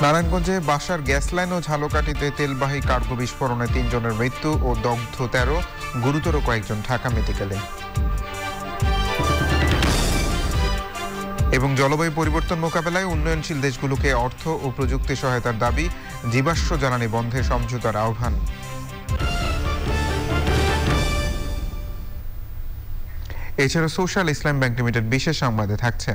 নারায়ণগঞ্জে বাসার gas line ও ঝালকাঠিতে তেলবাহী cargo বিস্ফোরণে ৩ জনের মৃত্যু ও দগ্ধ ১৩, গুরুতর কয়েকজন ঢাকা মেডিকেলে। এবং জলবায়ু পরিবর্তন মোকাবেলায় উন্নয়নশীল দেশগুলোকে অর্থ ও প্রযুক্তি সহায়তার দাবি, জীবাশ্ম জ্বালানি বন্ধে সমঝোতার আহ্বান। এছাড়া সোশ্যাল ইসলাম ব্যাংক লিমিটেড বিশেষ সংবাদে থাকছে।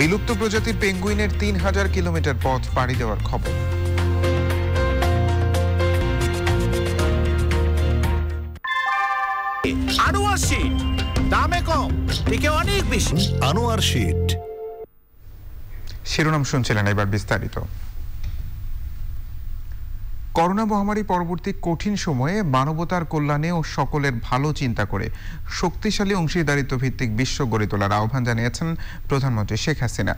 বিলুপ্ত প্রজাতির পেঙ্গুইনের ৩,০০০ কিলোমিটার পথ পাড়ি দেওয়ার খবর। আনোয়ার শীট, দামে কম, থেকে অনেক বেশি। আনোয়ার শীট। শিরোনাম শুনছিলেন, এবার বিস্তারিত। করোনা মহামারী পরবর্তী কঠিন সময়ে মানবতার কল্যাণে ও সকলের ভালো চিন্তা করে শক্তিশালী অংশীদারিত্ব ভিত্তিক বিশ্ব গড়ে তোলার আহ্বান জানিয়েছেন প্রধানমন্ত্রী শেখ হাসিনা।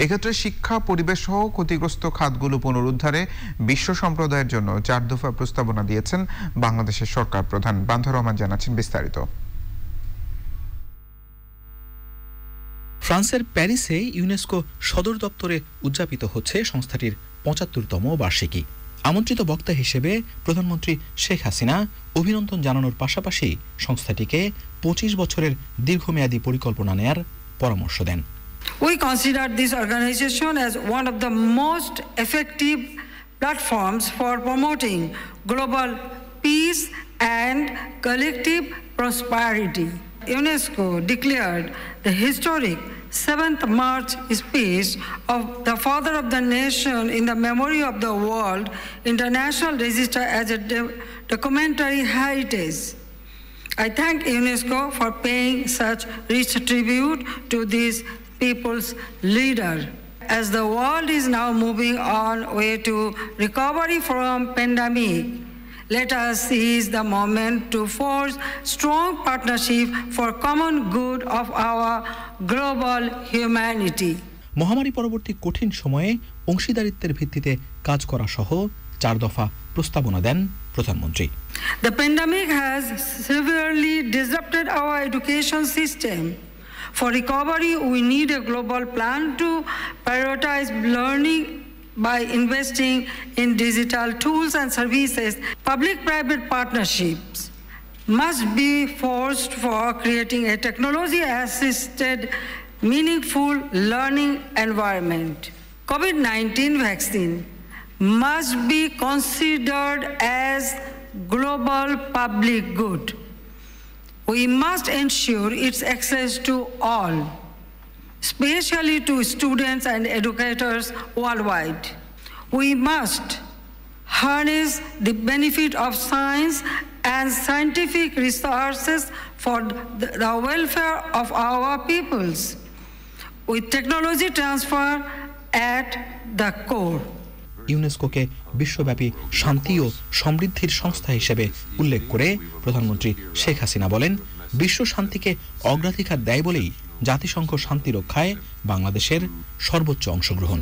এক্ষেত্রে শিক্ষা, পরিবেশ সহ ক্ষতিগ্রস্ত খাতগুলো পুনরুদ্ধারে বিশ্ব সম্প্রদায়ের জন্য ৪ দফা প্রস্তাবনা দিয়েছেন বাংলাদেশের সরকার প্রধান। বান্ধর রহমান জানাচ্ছেন বিস্তারিত। ফ্রান্সের প্যারিসে ইউনেস্কো সদর দপ্তরে উদযাপিত হচ্ছে সংস্থাটির ৭৫তম বার্ষিকী। আমন্ত্রিত বক্তা হিসেবে প্রধানমন্ত্রী শেখ হাসিনা অভিনন্দন জানানোর পাশাপাশি সংস্থাটিকে ২৫ বছরের দীর্ঘমেয়াদী পরিকল্পনা নেয়ার পরামর্শ দেন। We consider this organization as one of the most effective platforms for promoting global peace and collective prosperity. UNESCO declared the historic 7th March speech of the Father of the Nation in the Memory of the World International Register as a documentary heritage. I thank UNESCO for paying such rich tribute to this people's leader. As the world is now moving on way to recovery from pandemic, let us seize the moment to forge strong partnership for common good of our global humanity. মহামারী পরবর্তী কঠিন সময়ে অংশীদারিত্বের ভিত্তিতে কাজ করা সহ ৪ দফা প্রস্তাবনা দেন প্রধানমন্ত্রী। The pandemic has severely disrupted our education system. For recovery, we need a global plan to prioritize learning by investing in digital tools and services. Public-private partnerships must be forged for creating a technology-assisted, meaningful learning environment. COVID-19 vaccine must be considered as global public good. We must ensure its access to all, especially to students and educators worldwide. We must harness the benefit of science and scientific resources for the welfare of our peoples, with technology transfer at the core. ইউনেস্কোকে বিশ্বব্যাপী শান্তি ও সমৃদ্ধির সংস্থা হিসেবে উল্লেখ করে প্রধানমন্ত্রী শেখ হাসিনা বলেন, বিশ্ব শান্তিকে অগ্রাধিকার দেয় বলেই জাতিসংঘ শান্তি রক্ষায় বাংলাদেশের সর্বোচ্চ অংশগ্রহণ।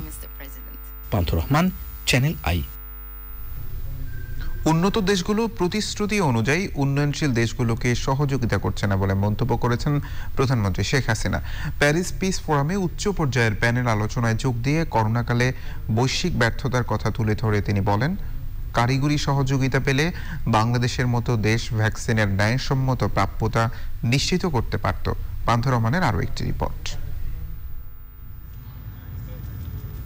বান্ধর রহমান, চ্যানেল আই। উন্নত দেশগুলো প্রতিশ্রুতি অনুযায়ী উন্নয়নশীল দেশগুলোকে সহযোগিতা করছে না বলে মন্তব্য করেছেন প্রধানমন্ত্রী শেখ হাসিনা। প্যারিস পিস ফোরামে উচ্চ পর্যায়ের প্যানেল আলোচনায় যোগ দিয়ে করোনাকালে বৈশ্বিক ব্যর্থতার কথা তুলে ধরে তিনি বলেন, কারিগরি সহযোগিতা পেলে বাংলাদেশের মতো দেশ ভ্যাকসিনের ন্যায়সম্মত প্রাপ্যতা নিশ্চিত করতে পারত। বান্ধর রহমানের আরও একটি রিপোর্ট।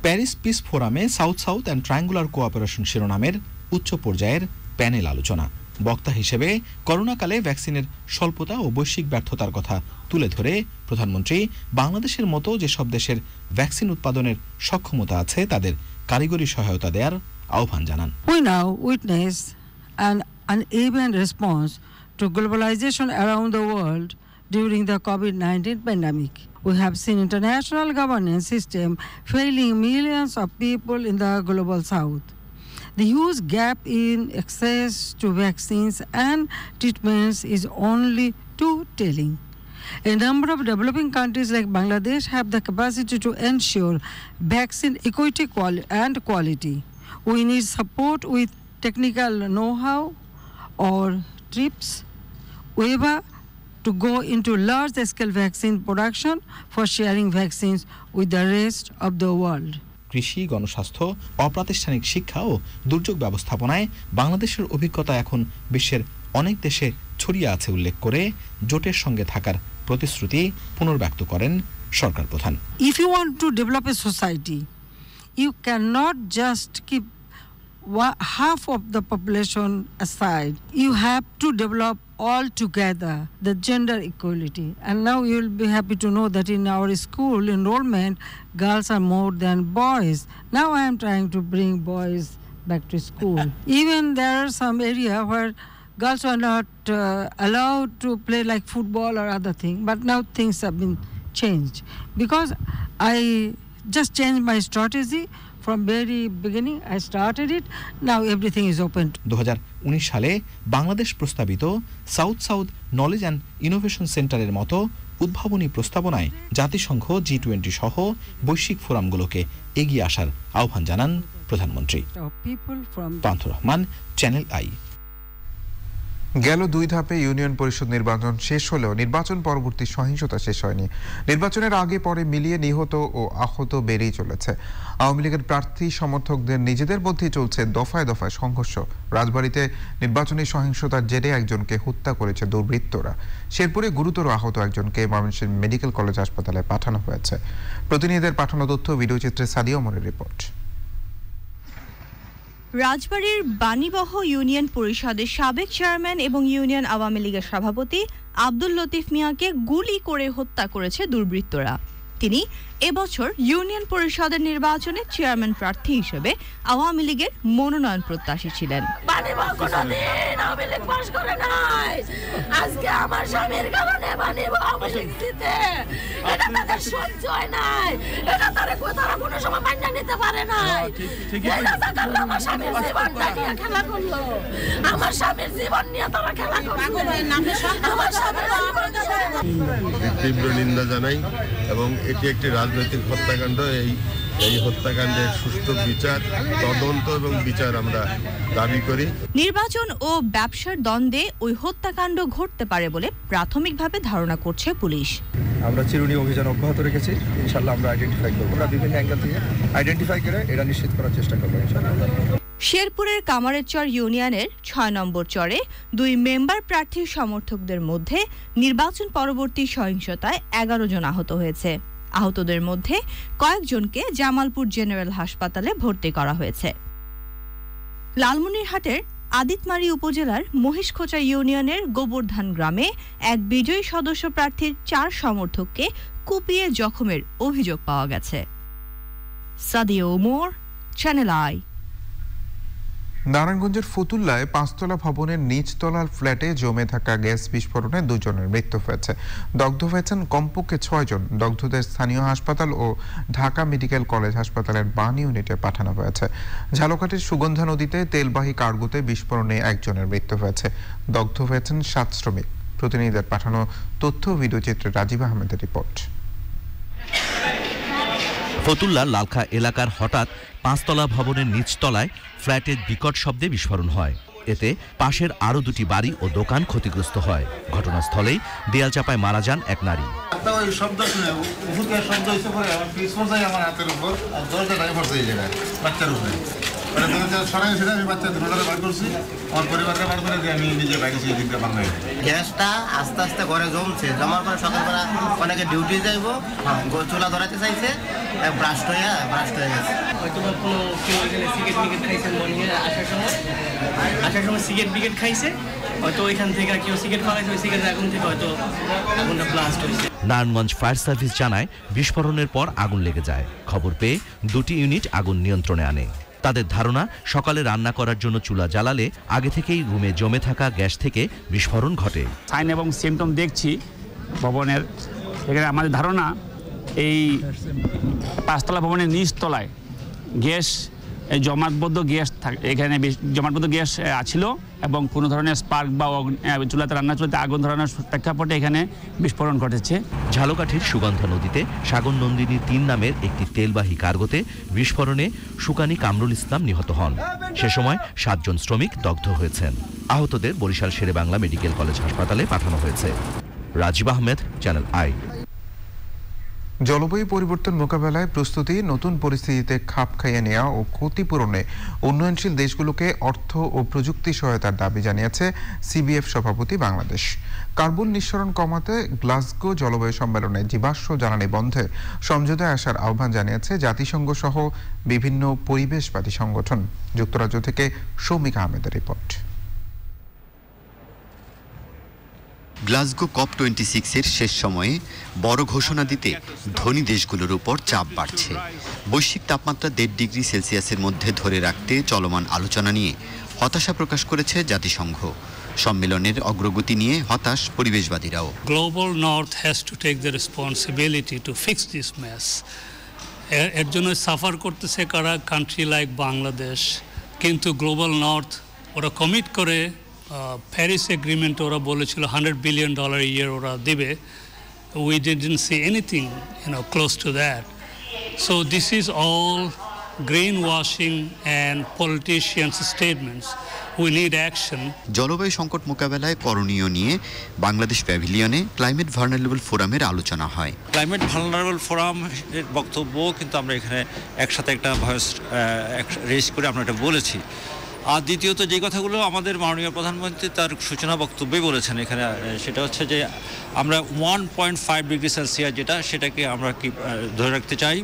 প্যারিস পিস ফোরামে south south and triangular cooperation শিরোনামের উচ্চ পর্যায়ের প্যানেল আলোচনা। বক্তা হিসেবে করোনাকালে ভ্যাকসিনের স্বল্পতা ও বৈশ্বিক ব্যর্থতার কথা তুলে ধরে প্রধানমন্ত্রী বাংলাদেশের মতো যেসব দেশের ভ্যাকসিন উৎপাদনের সক্ষমতা আছে তাদের কারিগরি সহায়তা দেওয়ার আহ্বান জানান। We now witness an uneven response to globalization around the world during the COVID-19 pandemic. We have seen international governance system failing millions of people in the global south. The huge gap in access to vaccines and treatments is only too telling. A number of developing countries like Bangladesh have the capacity to ensure vaccine equity and quality. We need support with technical know-how or TRIPS, waiver to go into large-scale vaccine production for sharing vaccines with the rest of the world. কৃষি, গণস্বাস্থ্য, অপ্রাতিষ্ঠানিক শিক্ষা ও দুর্যোগ ব্যবস্থাপনায় বাংলাদেশের অভিজ্ঞতা এখন বিশ্বের অনেক দেশে ছড়িয়ে আছে উল্লেখ করে জোটের সঙ্গে থাকার প্রতিশ্রুতি পুনর্ব্যক্ত করেন সরকার প্রধান। If you want to develop a society, you cannot just keep half of the population aside. You have to develop all together the gender equality. And now you will be happy to know that in our school enrollment, girls are more than boys. Now I am trying to bring boys back to school. Even there are some area where girls are not allowed to play like football or other thing. But now things have been changed because I just changed my strategy. From very beginning, I started it. Now everything is open. 2019 সালে বাংলাদেশ প্রস্তাবিত south knowledge and innovation সেন্টারের মতো উদ্ভাবনী প্রস্তাবনায় জাতিসংঘ G20 সহ বৈশ্বিক ফোরামগুলোকে এগিয়ে আসার আহ্বান জানান প্রধানমন্ত্রী। পান্থ রহমান, চ্যানেল আই। গেল 2 ধাপে ইউনিয়ন পরিষদ নির্বাচন শেষ হলেও নির্বাচন পরবর্তী সহিংসতা শেষ হয়নি। নির্বাচনের আগে পরে মিলিয়ে নিহত ও আহত বেড়েই চলেছে। আওয়ামী লীগের প্রার্থী সমর্থকদের নিজেদের মধ্যেই চলছে দফায় দফায় সংঘর্ষ। রাজবাড়ীতে নির্বাচনী সহিংসতার জেরে একজনকে হত্যা করেছে দুর্বৃত্তরা। শেরপুরে গুরুতর আহত একজনকে ময়মনসিংহ মেডিকেল কলেজ হাসপাতালে পাঠানো হয়েছে। প্রতিনিধিদের পাঠানো তথ্য ভিডিওচিত্রে সাদিয়া ওমরের রিপোর্ট। রাজবাড়ীর বাণীবহ ইউনিয়ন পরিষদের সাবেক চেয়ারম্যান এবং ইউনিয়ন আওয়ামী লীগের সভাপতি আব্দুল লতিফ মিয়াকে গুলি করে হত্যা করেছে দুর্বৃত্তরা। তিনি এবছর ইউনিয়ন পরিষদের নির্বাচনে চেয়ারম্যান প্রার্থী হিসেবে আওয়ামী লীগের মনোনয়ন প্রত্যাশী ছিলেন। তীব্র নিন্দা জানাই এবং এটি একটি রাজনৈতিক হত্যাকাণ্ড। এই হত্যাকাণ্ডের সুষ্ঠু বিচার, তদন্ত এবং বিচার আমরা দাবি করি। নির্বাচন ও ব্যবসার দ্বন্দ্বে ওই হত্যাকাণ্ড ঘটতে পারে বলে প্রাথমিকভাবে ধারণা করছে পুলিশ। আমরা চিরুনি অভিযান অব্যাহত রেখেছি। ইনশাআল্লাহ আমরা আইডেন্টিফাই করব, বিভিন্ন অ্যাঙ্গেল থেকে আইডেন্টিফাই করে এটা নিশ্চিত করার চেষ্টা করব ইনশাআল্লাহ। শেরপুরের কামারেরচর ইউনিয়নের 6 নম্বর চরে 2 মেম্বার প্রার্থীর সমর্থকদের মধ্যে নির্বাচন পরবর্তী সহিংসতায় 11 জন আহত হয়েছে। আহতদের মধ্যে কয়েকজনকে জামালপুর জেনারেল হাসপাতালে ভর্তি করা হয়েছে। লালমনিরহাটের আদিতমারি উপজেলার মহিষখোঁচা ইউনিয়নের গোবরধান গ্রামে এক বিজয়ী সদস্য প্রার্থীর 4 সমর্থককে কুপিয়ে জখমের অভিযোগ পাওয়া গেছে। Sadia Omar, channel I. নারায়ণগঞ্জের ফতুল্লায় 5তলা ভবনের নিচতলার ফ্ল্যাটে জমে থাকা গ্যাস বিস্ফোরণে 2 জনের মৃত্যু হয়েছে। দগ্ধ হয়েছেন কমপক্ষে 6 জন। দগ্ধদের স্থানীয় হাসপাতাল ও ঢাকা মেডিকেল কলেজ হাসপাতালের বান ইউনিটে পাঠানো হয়েছে। ঝালকাঠির সুগন্ধা নদীতে তেলবাহী কার্গোতে বিস্ফোরণে 1 জনের মৃত্যু হয়েছে। দগ্ধ হয়েছেন 7 শ্রমিক। প্রতিনিধিদের পাঠানো তথ্য ভিডিওচিত্রে রাজীব আহমেদের রিপোর্ট। ফতুল্লার লালখা এলাকার হঠাৎ 5তলা ভবনের নিচতলায় ফ্ল্যাটের বিকট শব্দে বিস্ফোরণ হয়। এতে পাশের আরো 2টি বাড়ি ও দোকান ক্ষতিগ্রস্ত হয়। ঘটনাস্থলেই দেয়াল চাপায় মারা যান এক নারী। গ্যাসটা আস্তে আস্তে ঘরে জমছে, জমার পরে সকালবেলা অনেকে ডিউটি যাইব, চুলা ধরাতে চাইছে, ব্রাস্ট হয়ে গেছে। হয়তো কোনো কেউ এখানে সিগারেট মিগেট খাইছে, মর্নিংয়ে আসার সময় সিগারেট বিগেট খাইছে, হয়তো ওইখান থেকে কেউ সিগারেট খাওয়াইছে, ওই সিগারেট আগুন থেকে হয়তো আগুনটা ব্লাস্ট হয়েছে। নারায়ণগঞ্জ ফায়ার সার্ভিস জানায় বিস্ফোরণের পর আগুন লেগে যায়। খবর পেয়ে 2টি ইউনিট আগুন নিয়ন্ত্রণে আনে। তাদের ধারণা সকালে রান্না করার জন্য চুলা জ্বালালে আগে থেকেই রুমে জমে থাকা গ্যাস থেকে বিস্ফোরণ ঘটে। সাইন এবং সিমটম দেখছি ভবনের, এখানে আমাদের ধারণা এই 5তলা ভবনের নিচতলায় গ্যাস জমাটবদ্ধ গ্যাস এখানে জমাটবদ্ধ গ্যাস ছিল এবং কোনো ধরনের স্পার্ক বা চুলাতে রান্না চুলাতে আগুন ধরানোর প্রেক্ষাপটে এখানে বিস্ফোরণ ঘটেছে। ঝালকাঠির সুগন্ধা নদীতে সাগর নন্দিনী 3 নামের একটি তেলবাহী কার্গোতে বিস্ফোরণে সুকানি কামরুল ইসলাম নিহত হন। সে সময় 7 জন শ্রমিক দগ্ধ হয়েছেন। আহতদের বরিশাল শেরেবাংলা মেডিকেল কলেজ হাসপাতালে পাঠানো হয়েছে। Rajib Ahmed, channel I. জলবায়ু পরিবর্তন মোকাবেলায় প্রস্তুতি, নতুন পরিস্থিতিতে খাপ খাইয়ে নেওয়া ও ক্ষতিপূরণে উন্নয়নশীল দেশগুলোকে অর্থ ও প্রযুক্তি সহায়তার দাবি জানিয়েছে সিবিএফ সভাপতি বাংলাদেশ। কার্বন নিঃসরণ কমাতে গ্লাসগো জলবায়ু সম্মেলনে জীবাশ্ম জ্বালানি বন্ধে সমঝোতায় আসার আহ্বান জানিয়েছে জাতিসংঘ সহ বিভিন্ন পরিবেশবাদী সংগঠন। যুক্তরাজ্য থেকে সৌমিক আহমেদের রিপোর্ট। গ্লাসগো COP26-এর শেষ সময়ে বড় ঘোষণা দিতে ধনী দেশগুলোর উপর চাপ বাড়ছে। বৈশ্বিক তাপমাত্রা 1.5 ডিগ্রি সেলসিয়াসের মধ্যে ধরে রাখতে চলমান আলোচনা নিয়ে হতাশা প্রকাশ করেছে জাতিসংঘ। সম্মেলনের অগ্রগতি নিয়ে হতাশ পরিবেশবাদীরাও। Global north has to take the responsibility to fix this mess. এর জন্য সাফার করতেছে কারা? Country like Bangladesh. কিন্তু গ্লোবাল নর্থ ওরা কমিট করে প্যারিস এগ্রিমেন্ট ওরা বলেছিল $100 billion ইয়ার ওরা দেবে। We didn't see anything close to that. So this is all green washing and politicians statements. We need action. জলবায়ু সংকট মোকাবেলায় করণীয় নিয়ে বাংলাদেশ প্যাভিলিয়নে ক্লাইমেট ভালনারেবল ফোরামের আলোচনা হয়। ক্লাইমেট ভালনারেবল ফোরামের বক্তব্য কিন্তু আমরা এখানে একসাথে একটা ভয়েস রেজ করে আমরা এটা বলেছি। আর দ্বিতীয়ত যে কথাগুলো আমাদের মাননীয় প্রধানমন্ত্রী তার সূচনা বক্তব্যে বলেছেন এখানে, সেটা হচ্ছে যে আমরা 1.5 ডিগ্রি সেলসিয়াস সেটাকে আমরা কি ধরে রাখতে চাই।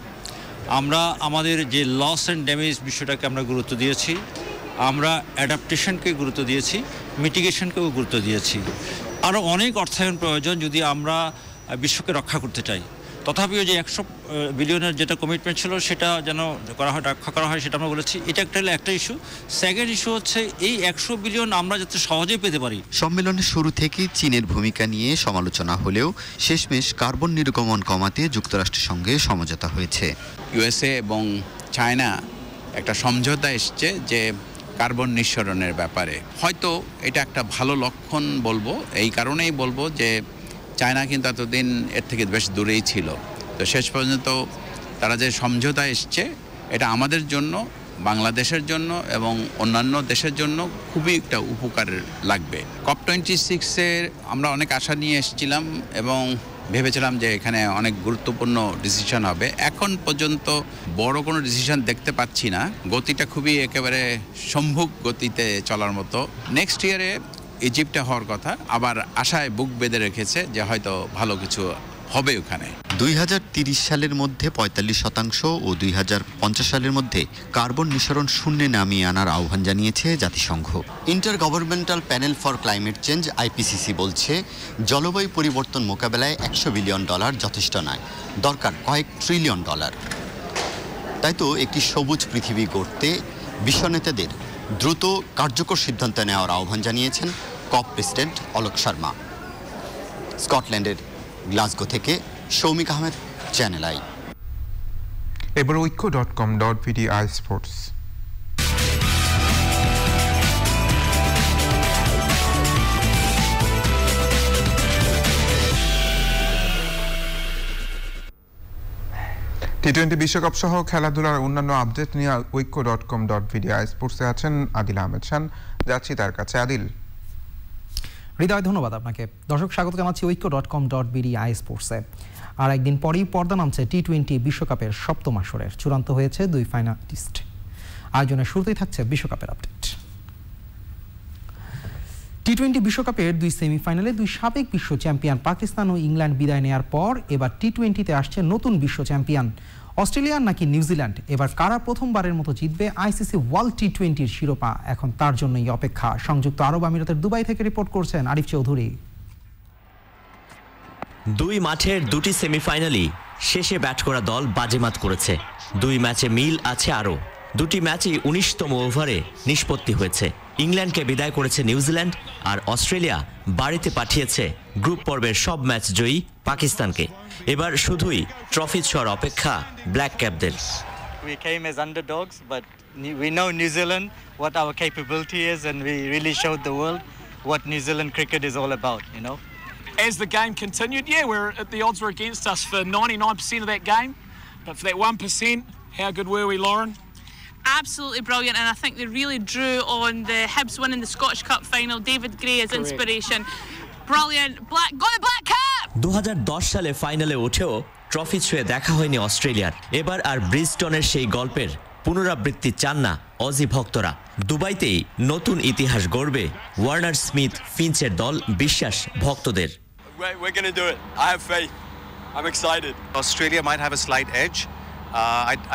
আমরা আমাদের যে লস অ্যান্ড ড্যামেজ বিষয়টাকে আমরা গুরুত্ব দিয়েছি, আমরা অ্যাডাপ্টেশনকে গুরুত্ব দিয়েছি, মিটিগেশনকেও গুরুত্ব দিয়েছি। আরও অনেক অর্থায়ন প্রয়োজন যদি আমরা বিশ্বকে রক্ষা করতে চাই। তথাপিও যে 100 বিলিয়নের যেটা কমিটমেন্ট ছিল সেটা যেন করা হয়, রক্ষা করা হয়, সেটা আমরা বলেছি। এটা একটা ইস্যু। সেকেন্ড ইস্যু হচ্ছে এই 100 বিলিয়ন আমরা যাতে সহজেই পেতে পারি। সম্মেলনের শুরু থেকেই চীনের ভূমিকা নিয়ে সমালোচনা হলেও শেষমেশ কার্বন নির্গমন কমাতে যুক্তরাষ্ট্রের সঙ্গে সমঝোতা হয়েছে। ইউএসএ এবং চায়না একটা সমঝোতা এসছে যে কার্বন নিঃসরণের ব্যাপারে। হয়তো এটা একটা ভালো লক্ষণ বলবো, এই কারণেই বলবো যে চায়না কিন্তু এতদিন এর থেকে বেশ দূরেই ছিল। তো শেষ পর্যন্ত তারা যে সমঝোতা এসছে এটা আমাদের জন্য, বাংলাদেশের জন্য এবং অন্যান্য দেশের জন্য খুবই একটা উপকার লাগবে। COP26-এর আমরা অনেক আশা নিয়ে এসেছিলাম এবং ভেবেছিলাম যে এখানে অনেক গুরুত্বপূর্ণ ডিসিশন হবে। এখন পর্যন্ত বড় কোনো ডিসিশন দেখতে পাচ্ছি না। গতিটা খুবই একেবারে সম্মুখ গতিতে চলার মতো। নেক্সট ইয়ারে ইজিপ্টে হওয়ার কথা, আবার আশায় বুক বেঁধে রেখেছে যে হয়তো ভালো কিছু হবে ওখানে। 2030 সালের মধ্যে 45% ও 2050 সালের মধ্যে কার্বন নিঃসরণ শূন্যে নামিয়ে আনার আহ্বান জানিয়েছে জাতিসংঘ। Inter governmental panel for climate change IPCC বলছে জলবায়ু পরিবর্তন মোকাবেলায় $100 বিলিয়ন যথেষ্ট নয়, দরকার কয়েক ট্রিলিয়ন ডলার। তাই তো একটি সবুজ পৃথিবী গড়তে বিশ্ব নেতাদের দ্রুত কার্যকর সিদ্ধান্ত নেওয়ার আহ্বান জানিয়েছেন COP প্রেসিডেন্ট অলোক শর্মা। স্কটল্যান্ডের গ্লাসগো থেকে সৌমিক আহমেদ, চ্যানেল আই। এবার ঐক্য.com.bd iSports। টি-20 বিশ্বকাপ সহ খেলাধুলার অন্যান্য আপডেট নিয়ে ঐক্য.com.bd iSports-এ আছেন আদিল আহমেদ খান। যাচ্ছি তার কাছে। আদিল। হৃদয়, ধন্যবাদ আপনাকে। দর্শক, স্বাগত জানাচ্ছি ঐক্য.com.bd iSports-এ। আর একদিন পরেই পর্দা নামছে টি-20 বিশ্বকাপের সপ্তম আসরের। চূড়ান্ত হয়েছে 2 ফাইনালিস্ট। আয়োজনের শুরুতেই থাকছে বিশ্বকাপের আপডেট। টি-20 বিশ্বকাপের 2 সেমিফাইনালে 2 সাবেক বিশ্ব চ্যাম্পিয়ন পাকিস্তান ও ইংল্যান্ড বিদায় নেওয়ার পর এবার টি-20-তে আসছে নতুন বিশ্ব চ্যাম্পিয়ন। অস্ট্রেলিয়া নাকি নিউজিল্যান্ড? এবার কারা প্রথমবারের মতো জিতবে আইসিসি ওয়ার্ল্ড টি-20-র শিরোপা? এখন তার জন্যই অপেক্ষা। সংযুক্ত আরব আমিরাতের দুবাই থেকে রিপোর্ট করছেন আরিফ চৌধুরী। 2 মাঠের 2টি সেমিফাইনালই শেষে ব্যাট করা দল বাজিমাত করেছে। 2 ম্যাচে মিল আছে আরও। 2টি ম্যাচই 19তম ওভারে নিষ্পত্তি হয়েছে। ইংল্যান্ডকে বিদায় করেছে নিউজিল্যান্ড, আর অস্ট্রেলিয়া বাড়িতে পাঠিয়েছে গ্রুপ পর্বের সব ম্যাচ জয়ী পাকিস্তানকে। এবার শুধুই ট্রফি ছোঁয়ার অপেক্ষা black ক্যাপদের। We came as underdogs, but we know New Zealand, what our capability is, and we really showed the world what New Zealand cricket is all about, you know. As the game continued, the odds were against us for 99% of that game, but for that 1%, how good were we, Lauren? Absolutely brilliant, and I think they really drew on the Hibs winning the Scottish Cup final. David Gray as inspiration. Brilliant. Got the black card! 2010 সালে ফাইনালে উঠেও trophy ছুঁয়ে দেখা হয়নি অস্ট্রেলিয়ার। এবার আর ব্রিজটনের সেই গল্পের পুনরাবৃত্তি চান না অজি ভক্তরা। দুবাইতেই নতুন ইতিহাস গড়বে ওয়ার্নার স্মিথ ফিঞ্চের দল, বিশ্বাস ভক্তদের। We're going to do it. I have faith. I'm excited. Australia might have a slight edge.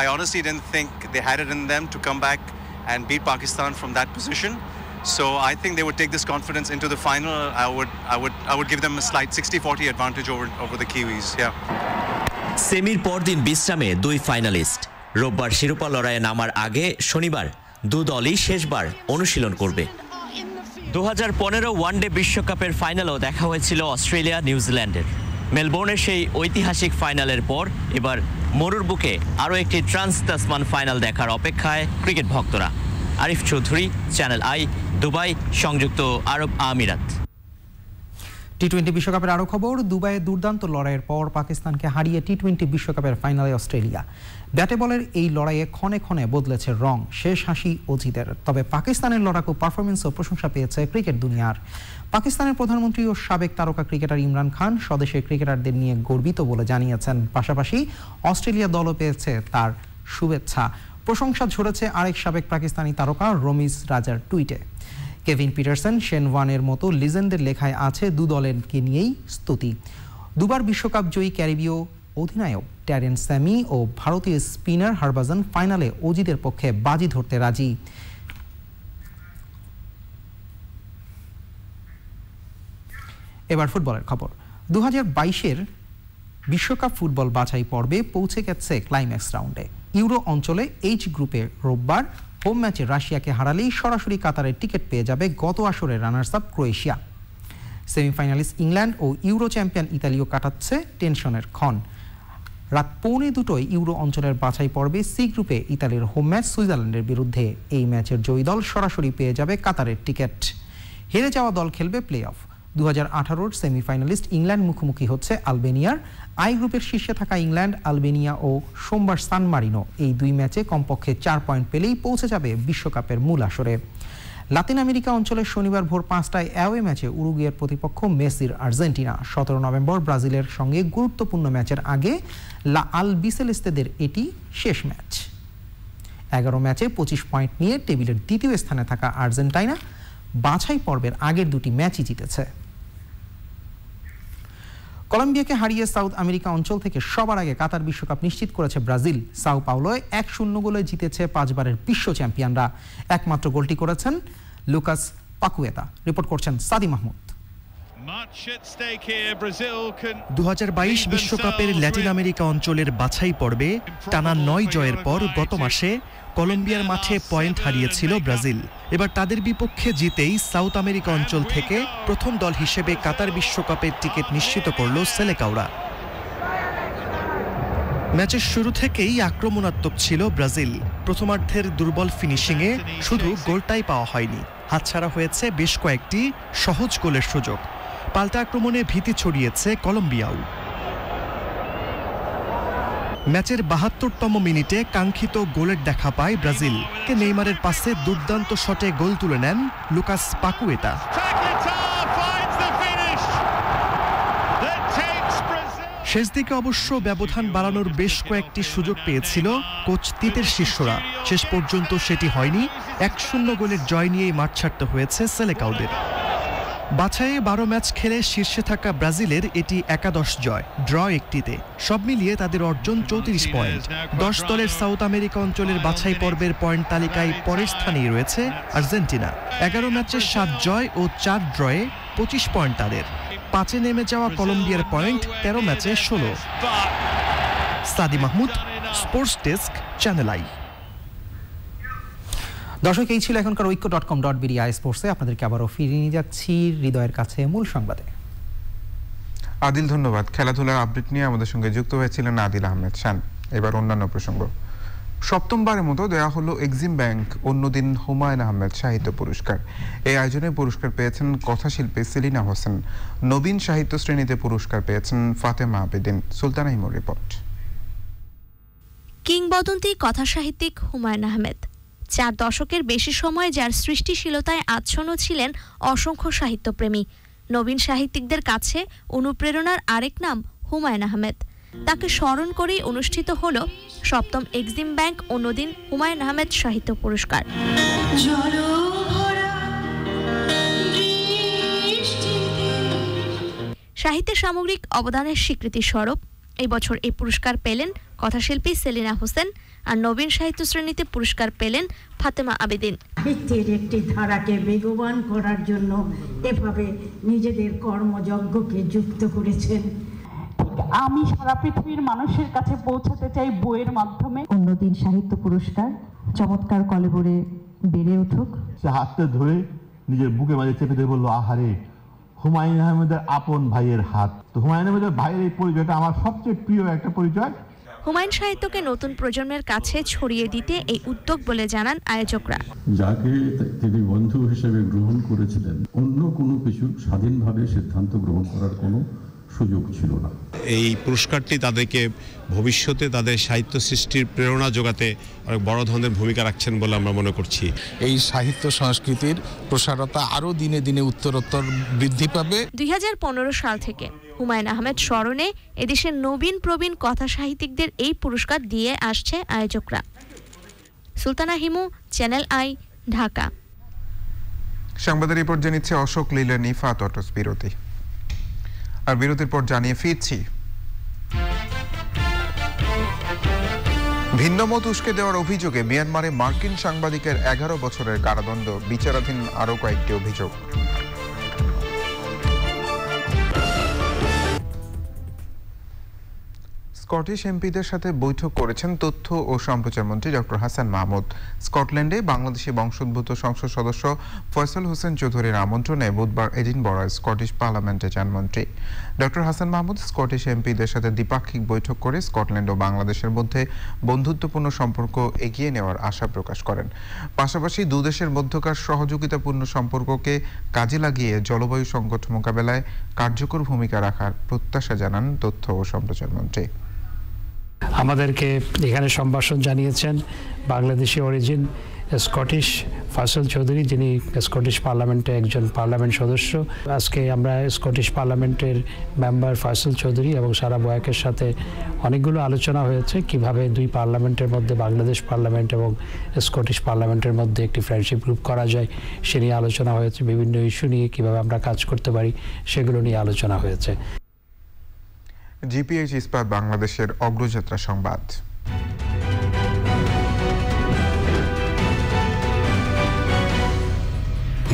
I honestly didn't think they had it in them to come back and beat Pakistan from that position. So I think they would take this confidence into the final. I would give them a slight 60-40 advantage over the Kiwis. Yeah. সেমির পরদিন বিশ্রামে দুই finalist. রোববার শিরোপা লড়াইয়ে নামার আগে শনিবার দু দলই শেষবার অনুশীলন করবে। 2015 ওয়ানডে বিশ্বকাপের ফাইনালও দেখা হয়েছিল অস্ট্রেলিয়া নিউজিল্যান্ডের। মেলবোর্নের সেই ঐতিহাসিক ফাইনালের পর এবার মরুর বুকে আরও একটি ট্রান্স তাসমান ফাইনাল দেখার অপেক্ষায় ক্রিকেট ভক্তরা। Arif Chowdhury, channel I, Dubai, সংযুক্ত আরব আমিরাত। টি-20 বিশ্বকাপের আরও খবর। দুবাইয়ে দুর্দান্ত লড়াইয়ের পর পাকিস্তানকে হারিয়ে টি-20 বিশ্বকাপের ফাইনালে অস্ট্রেলিয়া। ব্যাটে বলের এই লড়াইয়ে ক্ষণে ক্ষণে বদলেছে রং, শেষ হাসি অজিতের। তবে পাকিস্তানের লড়াকু পারফরমেন্সও প্রশংসা পেয়েছে ক্রিকেট দুনিয়ার। পাকিস্তানের প্রধানমন্ত্রী ও সাবেক তারকা ক্রিকেটার ইমরান খান স্বদেশের ক্রিকেটারদের নিয়ে গর্বিত বলে জানিয়েছেন। পাশাপাশি অস্ট্রেলিয়া দলও পেয়েছে তার শুভেচ্ছা। প্রশংসা ঝরেছে আরেক সাবেক পাকিস্তানি তারকা রমিজ রাজার টুইটে। কেভিন পিটারসন, শেন ওয়ানের মতো লিজেন্ডের লেখায় আছে দু দলেরকে নিয়েই স্তুতি। দুবার বিশ্বকাপ জয়ী ক্যারিবীয় অধিনায়ক ট্যারেন স্যামি ও ভারতীয় স্পিনার হরভজন ফাইনালে অজিদের পক্ষে বাজি ধরতে রাজি। এবার ফুটবলের খবর। 2022-এর বিশ্বকাপ ফুটবল বাছাই পর্বে পৌঁছে গেছে ক্লাইম্যাক্স রাউন্ডে। ইউরো অঞ্চলে এইচ গ্রুপে রোববার হোম ম্যাচে রাশিয়াকে হারালেই সরাসরি কাতারের টিকিট পেয়ে যাবে গত আসরের runners up Croatia. Semifinalist England ও ইউরো চ্যাম্পিয়ন ইতালিও কাটাচ্ছে টেনশনের ক্ষণ। রাত 1:45 ইউরো অঞ্চলের বাছাই পর্বে সি গ্রুপে ইতালির হোম ম্যাচ সুইজারল্যান্ডের বিরুদ্ধে। এই ম্যাচের জয়ী দল সরাসরি পেয়ে যাবে কাতারের টিকিট। হেরে যাওয়া দল খেলবে প্লে অফ। 2018-র সেমিফাইনালিস্ট ইংল্যান্ড মুখোমুখি হচ্ছে আলবেনিয়ার। আই গ্রুপের শীর্ষে থাকা ইংল্যান্ড, আলবেনিয়া ও সোমবার সান মারিনো এই দুই ম্যাচে কমপক্ষে 4 পয়েন্ট পেলেই পৌঁছে যাবে বিশ্বকাপের মূল আসরে। লাতিন আমেরিকা অঞ্চলের শনিবার ভোর 5টায় অ্যাওয়ে ম্যাচে উরুগুয়ের প্রতিপক্ষ মেসির আর্জেন্টিনা। 17 নভেম্বর ব্রাজিলের সঙ্গে গুরুত্বপূর্ণ ম্যাচের আগে লা আলবিসেলেস্তেদের এটি শেষ ম্যাচ। 11 ম্যাচে 25 পয়েন্ট নিয়ে টেবিলের দ্বিতীয় স্থানে থাকা আর্জেন্টিনা বাছাই পর্বের আগের দুটি ম্যাচই জিতেছে। কলম্বিয়াকে হারিয়ে সাউথ আমেরিকা অঞ্চল থেকে সবার আগে কাতার বিশ্বকাপ নিশ্চিত করেছে ব্রাজিল। সাও পাউলোয় 1-0 গোলে জিতেছে 5 বারের বিশ্ব চ্যাম্পিয়নরা। একমাত্র গোলটি করেছেন লুকাস পাকুয়েতা। রিপোর্ট করছেন সাদি মাহমুদ। 2022 বিশ্বকাপের ল্যাটিন আমেরিকা অঞ্চলের বাছাই পর্বে টানা 9 জয়ের পর গত মাসে কলম্বিয়ার মাঠে পয়েন্ট হারিয়েছিল ব্রাজিল। এবার তাদের বিপক্ষে জিতেই সাউথ আমেরিকা অঞ্চল থেকে প্রথম দল হিসেবে কাতার বিশ্বকাপের টিকিট নিশ্চিত করল সেলেকাওরা। ম্যাচের শুরু থেকেই আক্রমণাত্মক ছিল ব্রাজিল। প্রথমার্ধের দুর্বল ফিনিশিংয়ে শুধু গোলটাই পাওয়া হয়নি, হাতছাড়া হয়েছে বেশ কয়েকটি সহজ গোলের সুযোগ। পাল্টা আক্রমণে ভীতি ছড়িয়েছে কলম্বিয়াও। ম্যাচের 72তম মিনিটে কাঙ্ক্ষিত গোলের দেখা পায় ব্রাজিল। নেইমারের পাসে দুর্দান্ত শটে গোল তুলে নেন লুকাস পাকুয়েতা। শেষ দিকে অবশ্য ব্যবধান বাড়ানোর বেশ কয়েকটি সুযোগ পেয়েছিল কোচ তিতের শিষ্যরা। শেষ পর্যন্ত সেটি হয়নি। 1-0 গোলের জয় নিয়েই মাঠ ছাড়তে হয়েছে সেলেকাওদের। বাছাইয়ে 12 ম্যাচ খেলে শীর্ষে থাকা ব্রাজিলের এটি একাদশ জয়, ড্র একটিতে। সব মিলিয়ে তাদের অর্জন 34 পয়েন্ট। 10 দলের সাউথ আমেরিকা অঞ্চলের বাছাই পর্বের পয়েন্ট তালিকায় পরের স্থানেই রয়েছে আর্জেন্টিনা। 11 ম্যাচে 7 জয় ও 4 ড্রয়ে 25 পয়েন্ট তাদের। 5-এ নেমে যাওয়া কলম্বিয়ার পয়েন্ট 13 ম্যাচে 16। সাদি Mahmud, sports desk, channel I. দর্শক, এই ছিল এখনকার ঐক্য.com.bd স্পোর্টসে। আপনাদেরকে আবারও ফিরিয়ে নিয়ে যাচ্ছি হৃদয়ের কাছে মূল সংবাদে। আদিল, ধন্যবাদ। খেলাধুলার আপডেট নিয়ে আমাদের সঙ্গে যুক্ত হয়েছিলেন আদিল আহমেদ শান। এবার অন্যান্য প্রসঙ্গ। সপ্তমবারের মতো দেওয়া হলো এক্সিম ব্যাংক অন্যদিন হুমায়ুন আহমেদ সাহিত্য পুরস্কার। এই আয়োজনে পুরস্কার পেয়েছেন কথাশিল্পী সেলিনা হোসেন। নবীন সাহিত্য শ্রেণীতে পুরস্কার পেয়েছেন ফাতেমা আবেদিন। সুলতানা ইমোর রিপোর্ট। কিংবদন্তি কথাসাহিত্যিক হুমায়ুন আহমেদ 4 দশকের বেশি সময় যার সৃষ্টিশীলতায় আচ্ছন্ন ছিলেন অসংখ্য সাহিত্যপ্রেমী। নবীন সাহিত্যিকদের কাছে অনুপ্রেরণার আরেক নাম হুমায়ুন আহমেদ। তাকে স্মরণ করেই অনুষ্ঠিত হলো 7ম এক্সিম ব্যাংক অন্যদিন হুমায়ুন আহমেদ সাহিত্য পুরস্কার। সাহিত্যে সামগ্রিক অবদানের স্বীকৃতি স্বরূপ এই বছর এই পুরস্কার পেলেন কথাশিল্পী সেলিনা হোসেন, আর নবীন সাহিত্য শ্রেণীতে পুরস্কার পেলেন ফাতেমা আবেদিন। সাহিত্যের একটি ধারাকে বেগবান করার জন্য এভাবে নিজেদের কর্মযজ্ঞকে যুক্ত করেছেন। আমি সারা পৃথিবীর মানুষের কাছে পৌঁছাতে চাই বইয়ের মাধ্যমে। অন্যদিন সাহিত্য পুরস্কার চমৎকার কলেবরে বেড়ে উঠুক। সে হাতটা ধরে নিজের বুকে মাঝে চেপে দিয়ে বললো, আহারে হুমায়ুন আহমেদের আপন ভাইয়ের হাত। তো হুমায়ুন আহমেদের ভাইয়ের এই পরিচয়টা আমার সবচেয়ে প্রিয় একটা পরিচয়। হুমায়ুন সাহিত্যকে নতুন প্রজন্মের কাছে ছড়িয়ে দিতে এই উদ্যোগ বলে জানান আয়োজকরা। যাকে তিনি বন্ধু হিসেবে গ্রহণ করেছিলেন, অন্য কোনো কিছু স্বাধীনভাবে সিদ্ধান্ত গ্রহণ করার কোনো সুযোগ ছিল না। এই পুরস্কারটি তাদেরকে ভবিষ্যতে তাদের সাহিত্য সৃষ্টির প্রেরণা যোগাতে অনেক বড় ধরনের ভূমিকা রাখছেন বলে আমরা মনে করছি। এই সাহিত্য সংস্কৃতির প্রসারতা আরও দিনে দিনে উত্তরোত্তর বৃদ্ধি পাবে। 2015 সাল থেকে হুমায়ুন আহমেদ স্মরণে এদেশের নবীন প্রবীণ কথা সাহিত্যিকদের এই পুরস্কার দিয়ে আসছে আয়োজকরা। Sultana Himu, channel I, Dhaka. সংবাদের রিপোর্ট জানিয়েছে অশোক লীলা নিফাত। অটস বিরতি, আর বিরতির পর জানিয়ে ফিরছি। ভিন্নমত উস্কে দেওয়ার অভিযোগে মিয়ানমারে মার্কিন সাংবাদিকের 11 বছরের কারাদণ্ড, বিচারাধীন আরও কয়েকটি অভিযোগ। স্কটিশ এমপিদের সাথে বৈঠক করেছেন তথ্য ও সম্প্রচার মন্ত্রী ডক্টর হাসান মাহমুদ। স্কটল্যান্ডে বাংলাদেশি বংশোদ্ভূত সংসদ সদস্য ফয়সাল হোসেন চৌধুরীর আমন্ত্রণে বুধবার এডিনবরায় স্কটিশ পার্লামেন্টে যান মন্ত্রী। ডক্টর হাসান মাহমুদ স্কটিশ এমপিদের সাথে দ্বিপাক্ষিক বৈঠক করে স্কটল্যান্ড ও বাংলাদেশের মধ্যে বন্ধুত্বপূর্ণ সম্পর্ক এগিয়ে নেওয়ার আশা প্রকাশ করেন। পাশাপাশি দুদেশের মধ্যকার সহযোগিতাপূর্ণ সম্পর্ককে কাজে লাগিয়ে জলবায়ু সংকট মোকাবেলায় কার্যকর ভূমিকা রাখার প্রত্যাশা জানান তথ্য ও সম্প্রচার মন্ত্রী। আমাদেরকে এখানে সম্ভাষণ জানিয়েছেন বাংলাদেশি অরিজিন স্কটিশ ফয়সাল চৌধুরী, যিনি স্কটিশ পার্লামেন্টে একজন পার্লামেন্ট সদস্য। আজকে আমরা স্কটিশ পার্লামেন্টের মেম্বার ফয়সাল চৌধুরী এবং সারা বয়াকের সাথে অনেকগুলো আলোচনা হয়েছে কিভাবে দুই পার্লামেন্টের মধ্যে বাংলাদেশ পার্লামেন্ট এবং স্কটিশ পার্লামেন্টের মধ্যে একটি ফ্রেন্ডশিপ গ্রুপ করা যায় সে নিয়ে আলোচনা হয়েছে। বিভিন্ন ইস্যু নিয়ে কিভাবে আমরা কাজ করতে পারি সেগুলো নিয়ে আলোচনা হয়েছে। জিপিএইচ ইস্পাত বাংলাদেশের অগ্রযাত্রা সংবাদ।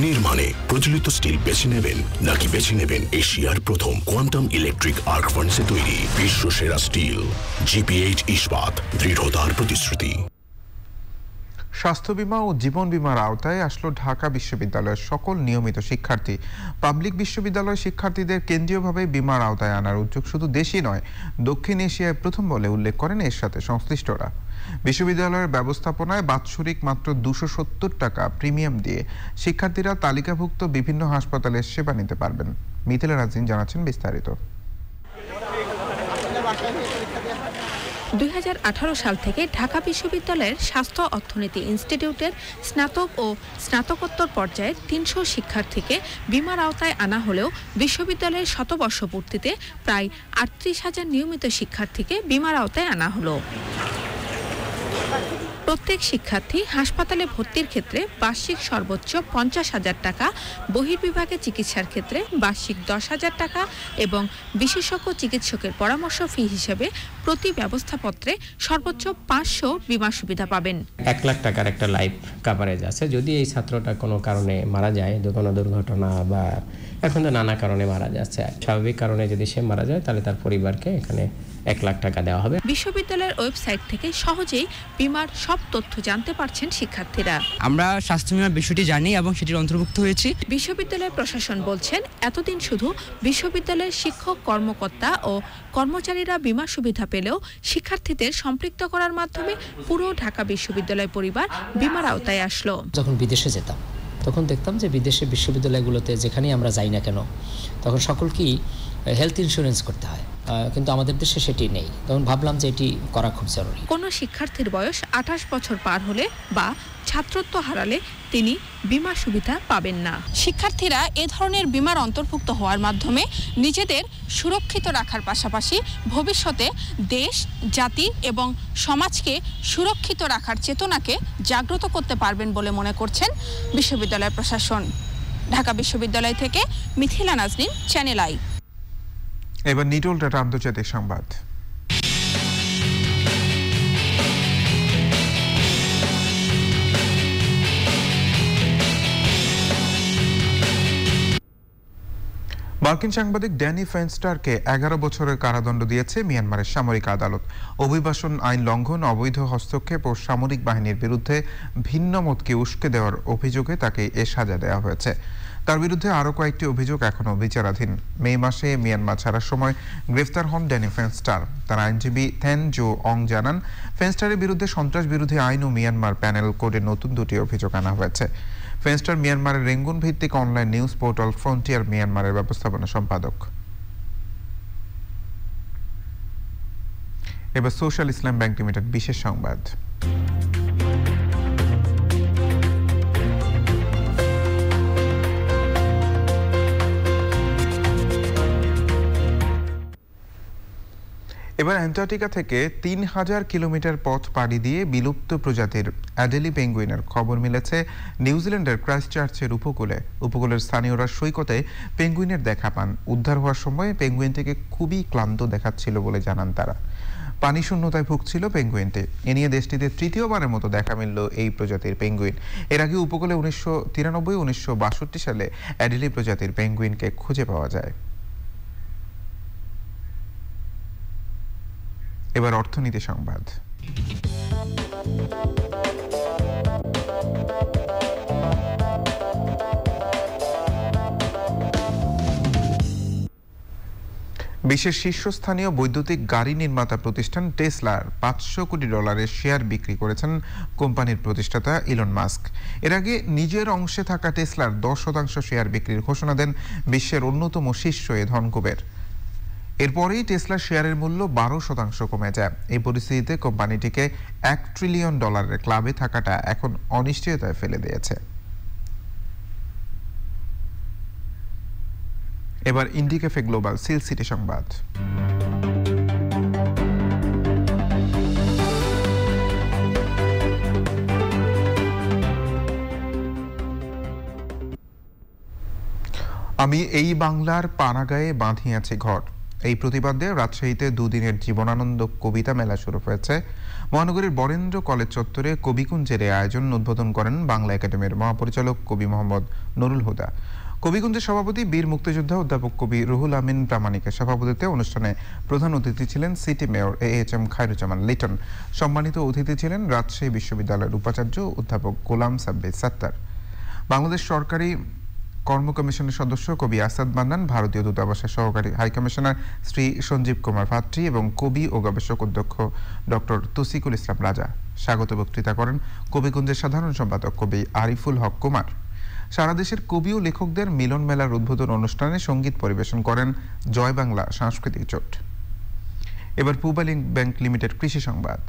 নির্মাণে প্রচলিত স্টিল বেছে নেবেন নাকি বেছে নেবেন এশিয়ার প্রথম কোয়ান্টাম ইলেকট্রিক আর্ক ফার্নেসে তৈরি বিশ্বসেরা স্টিল? জিপিএইচ ইস্পাত, দৃঢ়তার প্রতিশ্রুতি। স্বাস্থ্য বীমা ও জীবন বীমার আওতায় আসলো ঢাকা বিশ্ববিদ্যালয়ের সকল নিয়মিত শিক্ষার্থী। পাবলিক বিশ্ববিদ্যালয়ের শিক্ষার্থীদের কেন্দ্রীয়ভাবে বীমার আওতায় আনার উদ্যোগ শুধু দেশই নয়, দক্ষিণ এশিয়ায় প্রথম বলে উল্লেখ করেন এর সাথে সংশ্লিষ্টরা। বিশ্ববিদ্যালয়ের ব্যবস্থাপনায় বাৎসরিক মাত্র 270 টাকা প্রিমিয়াম দিয়ে শিক্ষার্থীরা তালিকাভুক্ত বিভিন্ন হাসপাতালে সেবা নিতে পারবেন। মিথিলা রাজিন জানাচ্ছেন বিস্তারিত। 2018 সাল থেকে ঢাকা বিশ্ববিদ্যালয়ের স্বাস্থ্য অর্থনীতি ইনস্টিটিউটের স্নাতক ও স্নাতকোত্তর পর্যায়ের 300 শিক্ষার্থীকে বীমার আওতায় আনা হলেও বিশ্ববিদ্যালয়ের শতবর্ষপূর্তিতে প্রায় 38,000 নিয়মিত শিক্ষার্থীকে বীমার আওতায় আনা হলো। প্রত্যেক শিক্ষার্থী হাসপাতালে ভর্তির ক্ষেত্রে বার্ষিক সর্বোচ্চ 50,000 টাকা, বহির্বিভাগে চিকিৎসার ক্ষেত্রে বার্ষিক 10,000 টাকা এবং বিশেষজ্ঞ চিকিৎসকের পরামর্শ ফি হিসেবে প্রতি ব্যবস্থাপত্রে সর্বোচ্চ 500 বীমা সুবিধা পাবেন। 1 লাখ টাকার একটা লাইফ কাভারেজ আছে। যদি এই ছাত্রটা কোনো কারণে মারা যায়, কোনো দুর্ঘটনা বা এখন তো নানা কারণে মারা যাচ্ছে, স্বাভাবিক কারণে যদি সে মারা যায় তাহলে তার পরিবারকে এখানে 1 লাখ টাকা দেওয়া হবে। বিশ্ববিদ্যালয়ের ওয়েবসাইট থেকে সহজেই বীমার সব তথ্য জানতে পারছেন শিক্ষার্থীরা। আমরা স্বাস্থ্য বীমার বিষয়টি জানি এবং সেটির অন্তর্ভুক্ত হয়েছি। বিশ্ববিদ্যালয় প্রশাসন বলছেন, এতদিন শুধু বিশ্ববিদ্যালয়ের শিক্ষক, কর্মকর্তা ও কর্মচারীরা বীমা সুবিধা পেলেও শিক্ষার্থীদের সম্পৃক্ত করার মাধ্যমে পুরো ঢাকা বিশ্ববিদ্যালয় পরিবার বীমার আওতায় আসলো। যখন বিদেশে যেতাম তখন দেখতাম যে বিদেশে বিশ্ববিদ্যালয়গুলোতে যেখানেই আমরা যাই না কেন তখন সকলকেই হেলথ ইন্স্যুরেন্স করতে হয়, কিন্তু আমাদের দেশে সেটি নেই। তখন ভাবলাম যে এটি করা খুব জরুরি। কোনো শিক্ষার্থীর বয়স 28 বছর পার হলে বা ছাত্রত্ব হারালে তিনি বীমা সুবিধা পাবেন না। শিক্ষার্থীরা এ ধরনের বীমার অন্তর্ভুক্ত হওয়ার মাধ্যমে নিজেদের সুরক্ষিত রাখার পাশাপাশি ভবিষ্যতে দেশ, জাতি এবং সমাজকে সুরক্ষিত রাখার চেতনাকে জাগ্রত করতে পারবেন বলে মনে করছেন বিশ্ববিদ্যালয় প্রশাসন। ঢাকা বিশ্ববিদ্যালয় থেকে মিথিলা নাজনীন, চ্যানেল আই। এবার নিটল ডাটা আন্তর্জাতিক সংবাদ। মার্কিন সাংবাদিক ড্যানি ফেনস্টারকে 11 বছরের কারাদণ্ড দিয়েছে মিয়ানমারের সামরিক আদালত। অভিবাসন আইন লঙ্ঘন, অবৈধ হস্তক্ষেপ ও সামরিক বাহিনীর বিরুদ্ধে ভিন্ন মতকে উস্কে দেওয়ার অভিযোগে তাকে এ সাজা দেওয়া হয়েছে। তার বিরুদ্ধে আরও কয়েকটি অভিযোগ এখনও বিচারাধীন। মে মাসে মিয়ানমার ছাড়ার সময় গ্রেফতার হন ড্যানি ফেনস্টার। তার আইনজীবী থেন জো অং জানান, ফেনস্টারের বিরুদ্ধে সন্ত্রাস বিরোধী আইন ও মিয়ানমার প্যানেল কোডে নতুন দুটি অভিযোগ আনা হয়েছে। ফেনস্টার মিয়ানমারের রেঙ্গুন ভিত্তিক অনলাইন নিউজ পোর্টাল ফ্রন্টিয়ার মিয়ানমারের ব্যবস্থাপনা সম্পাদক। এবার সোশ্যাল ইসলাম ব্যাংক লিমিটেড বিশেষ সংবাদ। এবার অ্যান্টার্কটিকা থেকে 3000 কিলোমিটার পথ পাড়ি দিয়ে বিলুপ্ত প্রজাতির অ্যাডেলি পেঙ্গুইনের খবর মিলেছে নিউজিল্যান্ডের ক্রাইস্টচার্চের উপকূলের স্থানীয়রা সৈকতে পেঙ্গুইনের দেখা পান। উদ্ধার হওয়ার সময় পেঙ্গুইনটিকে খুবই ক্লান্ত দেখাচ্ছিল বলে জানান তারা। পানি শূন্যতায় ভুগছিল পেঙ্গুইনটি। এ নিয়ে দেশটিতে তৃতীয়বারের মতো দেখা মিলল এই প্রজাতির পেঙ্গুইন। এর আগে উপকূলে 1993-1962 সালে অ্যাডেলি প্রজাতির পেঙ্গুইনকে খুঁজে পাওয়া যায়। এবার অর্থনীতি সংবাদ। বিশ্বের শীর্ষস্থানীয় বৈদ্যুতিক গাড়ি নির্মাতা প্রতিষ্ঠান টেসলার $500 কোটি শেয়ার বিক্রি করেছেন কোম্পানির প্রতিষ্ঠাতা ইলন মাস্ক। এর আগে নিজের অংশে থাকা টেসলার 10% শেয়ার বিক্রির ঘোষণা দেন বিশ্বের অন্যতম শীর্ষ এ ধনকুবের। এরপরেই টেসলার শেয়ারের মূল্য 12% কমে যায়। এই পরিস্থিতিতে কোম্পানিটিকে $1 ট্রিলিয়ন ক্লাবে থাকাটা এখন অনিশ্চয়তায় ফেলে দিয়েছে। এবার ইন্ডিক্যাফে গ্লোবাল সিল সিটি সংবাদ। আমি এই বাংলার পানাগায়ে বাঁধিয়াছি ঘর, এই প্রতিবাদে রাজশাহীতে দুদিনের জীবনানন্দ কবিতা মেলা শুরু হয়েছে। মহানগরীর বরেন্দ্র কলেজ চত্বরে কবিকুঞ্জের আয়োজন উদ্বোধন করেন বাংলা একাডেমির মহাপরিচালক কবি মোহাম্মদ নুরুল হুদা। কবিকুঞ্জের সভাপতি বীর মুক্তিযোদ্ধা অধ্যাপক কবি রুহুল আমিন প্রামাণিকের সভাপতিত্বে অনুষ্ঠানে প্রধান অতিথি ছিলেন city mayor AHM Khairuzzaman Liton. সম্মানিত অতিথি ছিলেন রাজশাহী বিশ্ববিদ্যালয়ের উপাচার্য অধ্যাপক গোলাম সাব্বির সাত্তার, বাংলাদেশ সরকারি কর্ম কমিশনের সদস্য কবি আসাদ মান্নান, ভারতীয় দূতাবাসের সহকারী হাইকমিশনার শ্রী সঞ্জীব কুমার ভাত্রী এবং কবি ও গবেষক অধ্যক্ষ ডক্টর তৌসিকুল ইসলাম রাজা। স্বাগত বক্তৃতা করেন কবিকুঞ্জের সাধারণ সম্পাদক কবি আরিফুল হক কুমার। সারা দেশের কবি ও লেখকদের মিলন মেলার উদ্বোধন অনুষ্ঠানে সঙ্গীত পরিবেশন করেন জয় বাংলা সাংস্কৃতিক জোট। এবার পূবালী ব্যাংক লিমিটেড কৃষি সংবাদ।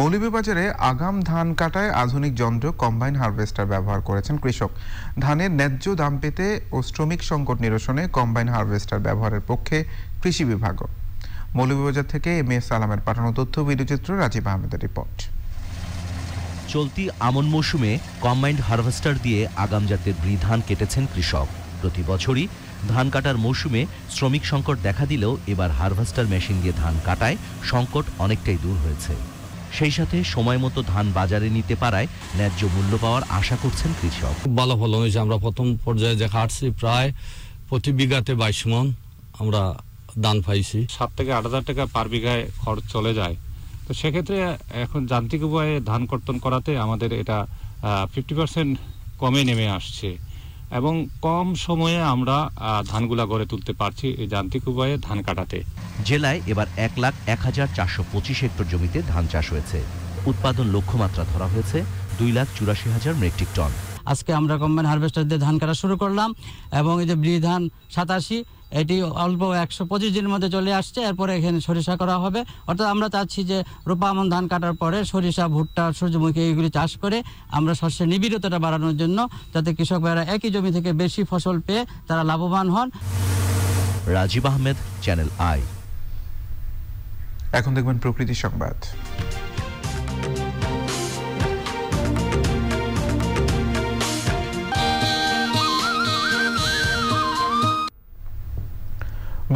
মৌলভীবাজারে আগাম ধান কাটায় আধুনিক যন্ত্র কম্বাইন হারভেস্টার ব্যবহার করেছেন কৃষক। ধানের ন্যায্য দাম পেতে ও শ্রমিক সংকট নিরসনে কম্বাইন হারভেস্টার ব্যবহারের পক্ষে কৃষি বিভাগ। মৌলভীবাজার থেকে MS সালামের পাঠানো তথ্য ভিডিওচিত্র রাজীব আহমেদের রিপোর্ট। চলতি আমন মৌসুমে কম্বাইন্ড হারভেস্টার দিয়ে আগাম জাতের ব্রি ধান কেটেছেন কৃষক। প্রতি বছরই ধান কাটার মৌসুমে শ্রমিক সংকট দেখা দিলেও এবার হারভেস্টার মেশিন দিয়ে ধান কাটায় সংকট অনেকটাই দূর হয়েছে। সেই সাথে সময় মতো ধান বাজারে নিতে পারায় ন্যায্য মূল্য পাওয়ার আশা করছেন কৃষক। ভালো ফলন হয়েছে। আমরা প্রথম পর্যায়ে যে কাটছি প্রায় প্রতি বিঘাতে 22 মণ আমরা ধান পাইছি। 7 থেকে 8 হাজার টাকা পার বিঘায় খরচ চলে যায়। তো সেক্ষেত্রে এখন যান্ত্রিক উপায়ে ধান কর্তন করাতে আমাদের এটা 50% কমে নেমে আসছে এবং কম সময়ে আমরা ধানগুলা গড়ে তুলতে পারছি এই যান্ত্রিক উপায়ে ধান কাটাতে। জেলায় এবার 1,01,425 হেক্টর জমিতে ধান চাষ হয়েছে। উৎপাদন লক্ষ্যমাত্রা ধরা হয়েছে 2,84,000 মেট্রিক টন। আজকে আমরা কম্বাইন হারভেস্টার দিয়ে ধান কাটা শুরু করলাম এবং এই যে ধান 87 এটি অল্প 125 দিনের মধ্যে চলে আসছে। এরপরে এখানে সরিষা করা হবে, অর্থাৎ আমরা চাচ্ছি যে রূপা আমন ধান কাটার পরে সরিষা, ভুট্টা, সূর্যমুখী এইগুলি চাষ করে আমরা শস্যের নিবিড়তাটা বাড়ানোর জন্য, যাতে কৃষক ভাইরা একই জমি থেকে বেশি ফসল পেয়ে তারা লাভবান হন। Rajib Ahmed, channel I. এখন দেখবেন প্রকৃতি সংবাদ।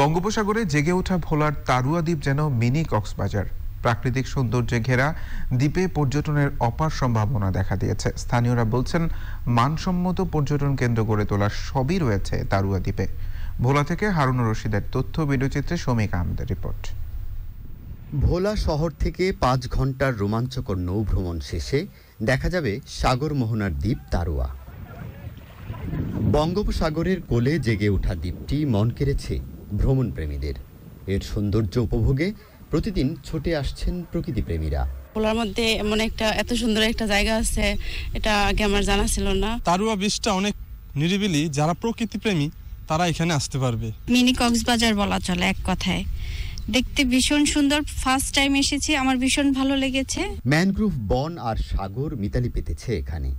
বঙ্গোপসাগরে জেগে ওঠা ভোলার তারুয়া দ্বীপ যেন মিনি কক্সবাজার। প্রাকৃতিক সৌন্দর্যে ঘেরা দ্বীপে পর্যটনের অপার সম্ভাবনা দেখা দিয়েছে। স্থানীয়রা বলছেন, মানসম্মত পর্যটন কেন্দ্র গড়ে তোলার সবই রয়েছে তারুয়া দ্বীপে। ভোলা থেকে হারুনুর রশিদের তথ্য, ভিডিওচিত্রে শমিক আহমেদের রিপোর্ট। ভোলা শহর থেকে 5 ঘন্টার রোমাঞ্চকর নৌভ্রমণ শেষে দেখা যাবে সাগর মোহনার দ্বীপ তারুয়া। বঙ্গোপসাগরের কোলে জেগে ওঠা দ্বীপটি মন কেড়েছে ভ্রমণ প্রেমীদের। এর সৌন্দর্য উপভোগে প্রতিদিন ছুটে আসছেন প্রকৃতিপ্রেমীরা। ভোলার মধ্যে এমন একটা এত সুন্দর একটা জায়গা আছে, এটা আগে আমার জানা ছিল না। তারুয়া বীচটা অনেক নিরিবিলি, যারা প্রকৃতিপ্রেমী তারা এখানে আসতে পারবে। মিনি কক্সবাজার বলা চলে এক কথায়। দেখতে ভীষণ সুন্দর, ফার্স্ট টাইম এসেছি, আমার ভীষণ ভালো লেগেছে। ম্যানগ্রোভ বন আর সাগর মিতালি পেতেছে এখানে।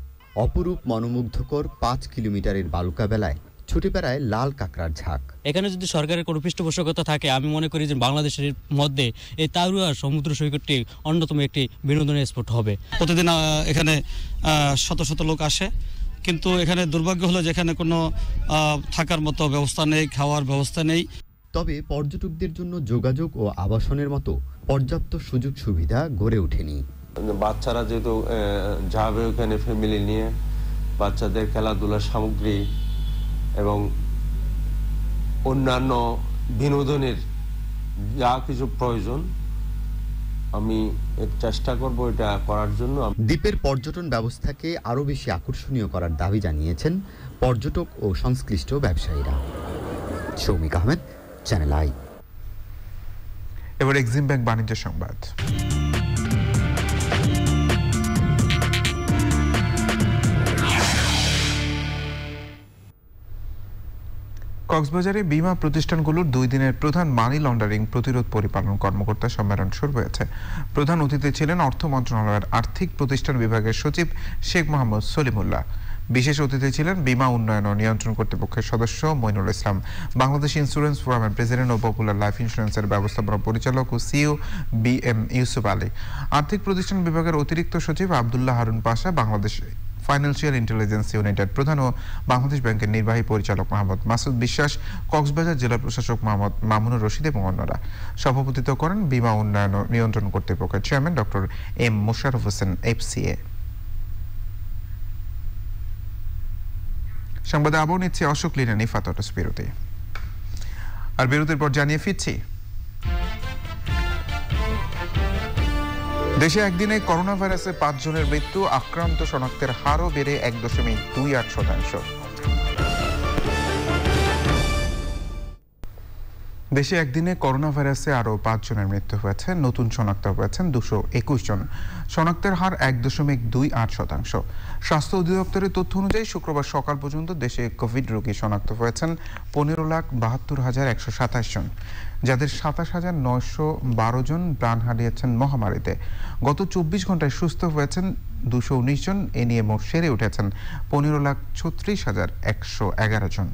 অপরূপ মনোমুগ্ধকর 5 কিলোমিটারের বালুকা বেলায় ছুটে বেড়ায় লাল কাঁকড়ার ঝাঁক। এখানে যদি সরকারের কোনো পৃষ্ঠপোষকতা থাকে, আমি মনে করি যে বাংলাদেশের মধ্যে এই তারুয়া সমুদ্র সৈকতটি অন্যতম একটি বিনোদনের স্পট হবে। প্রতিদিন এখানে শত শত লোক আসে, কিন্তু এখানে দুর্ভাগ্য হলো যে এখানে কোনো থাকার মতো ব্যবস্থা নেই, খাওয়ার ব্যবস্থা নেই। তবে পর্যটকদের জন্য যোগাযোগ ও আবাসনের মতো পর্যাপ্ত সুযোগ সুবিধা গড়ে ওঠেনি। বাচ্চারা যেহেতু যাবে ওখানে ফ্যামিলি নিয়ে, বাচ্চাদের খেলাধুলার সামগ্রী এবং অন্যান্য বিনোদনের যা কিছু প্রয়োজন, আমি চেষ্টা করব এটা করার জন্য। দ্বীপের পর্যটন ব্যবস্থাকে আরও বেশি আকর্ষণীয় করার দাবি জানিয়েছেন পর্যটক ও সংশ্লিষ্ট ব্যবসায়ীরা। Shoumik Ahmed, channel I. এবার এক্সিম ব্যাংক বাণিজ্য সংবাদ। কক্সবাজারে বীমা প্রতিষ্ঠানগুলোর 2 দিনের প্রধান মানি লন্ডারিং প্রতিরোধ পরিপালন কর্মকর্তা সম্মেলন শুরু হয়েছে। প্রধান অতিথি ছিলেন অর্থ মন্ত্রণালয়ের আর্থিক প্রতিষ্ঠান বিভাগের সচিব শেখ মোহাম্মদ সলিমুল্লাহ। বিশেষ অতিথি ছিলেন বীমা উন্নয়ন ও নিয়ন্ত্রণ কর্তৃপক্ষের সদস্য মইনুল ইসলাম, বাংলাদেশ ইন্স্যুরেন্স ফোরামের প্রেসিডেন্ট ও পপুলার লাইফ ইন্স্যুরেন্সের ব্যবস্থাপনা পরিচালক ও সিইও BM ইউসুফ আলী, আর্থিক প্রতিষ্ঠান বিভাগের অতিরিক্ত সচিব আব্দুল্লাহ হারুন পাশা, বাংলাদেশ ফাইন্যান্সিয়াল ইন্টেলিজেন্স ইউনিটের প্রধান ও বাংলাদেশ ব্যাংকের নির্বাহী পরিচালক মোহাম্মদ মাসুদ বিশ্বাস, কক্সবাজার জেলা প্রশাসক মোহাম্মদ মামুনুর রশিদ এবং অন্যরা। সভাপতিত্ব করেন বীমা উন্নয়ন ও নিয়ন্ত্রণ কর্তৃপক্ষের chairman doctor M Mosharraf Hossain FCA। সংবাদে আবার নিচ্ছে অশোক লিনা নিফাত বিরতি। আর বিরতির পর জানিয়ে ফিরছি, দেশে একদিনে করোনা ভাইরাসে 5 জনের মৃত্যু, আক্রান্ত শনাক্তের হারও বেড়ে 1.28%। দেশে একদিনে করোনা ভাইরাসে আরও 5 জনের মৃত্যু হয়েছে, নতুন শনাক্ত হয়েছেন 221 জন। শনাক্তের হার 1.28%। স্বাস্থ্য অধিদপ্তরের তথ্য অনুযায়ী শুক্রবার সকাল পর্যন্ত দেশে কোভিড রোগী শনাক্ত হয়েছেন 15,72,127 জন, যাদের 27,912 জন প্রাণ হারিয়েছেন মহামারীতে। গত 24 ঘন্টায় সুস্থ হয়েছেন 219 জন। এ নিয়ে মোট সেরে উঠেছেন 15,36,111 জন।